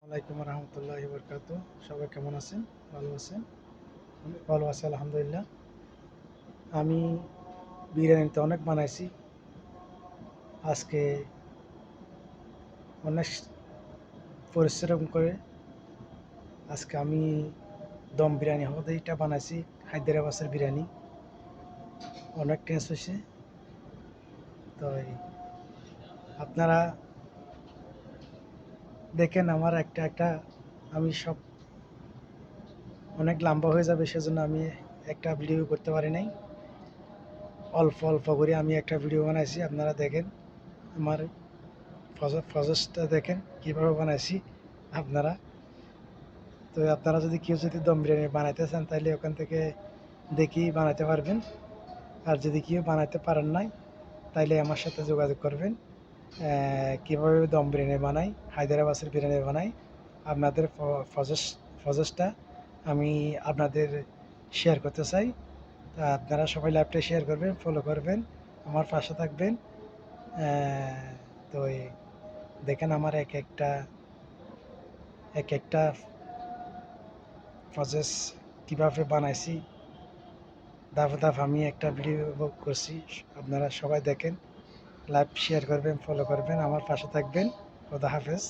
ওয়ালাইকুম রহমতুল্লাহি বরকাত। সবাই কেমন আছেন? ভালো আছেন? আমি ভালো আছি আলহামদুলিল্লাহ। আমি বিরিয়ানি তো অনেক বানাইছি। আজকে অনেক পরিশ্রম করে আজকে আমি দম বিরিয়ানি হতে এটা বানাইছি। হায়দ্রাবাদের বিরিয়ানি অনেক টেস্ট হয়েছে। তো আপনারা দেখেন আমার একটা একটা আমি সব অনেক লম্বা হয়ে যাবে, সেজন্য আমি একটা ভিডিও করতে পারি নাই। অল্প অল্প করে আমি একটা ভিডিও বানাইছি, আপনারা দেখেন। আমার প্রসেসটা দেখেন কীভাবে বানাইছি আপনারা। তো আপনারা যদি কেউ যদি দম বিরিয়ানি বানাইতে চান তাহলে ওখান থেকে দেখি বানাতে পারবেন। আর যদি কেউ বানাইতে পারেন নাই তাইলে আমার সাথে যোগাযোগ করবেন। কীভাবে দম বিরিয়ানি বানাই, হায়দ্রাবাদের বিরিয়ানি বানাই, আপনাদের প্রসেসটা আমি আপনাদের শেয়ার করতে চাই। তা আপনারা সবাই লাইভটা শেয়ার করবেন, ফলো করবেন, আমার পাশে থাকবেন। তো দেখেন আমার এক একটা প্রসেস কীভাবে বানাইছি, ধাপ ধাপ আমি একটা ভিডিও করছি। আপনারা সবাই দেখেন, লাইভ শেয়ার করবেন, ফলো করবেন, আমার পাশে থাকবেন। খোদা হাফেজ।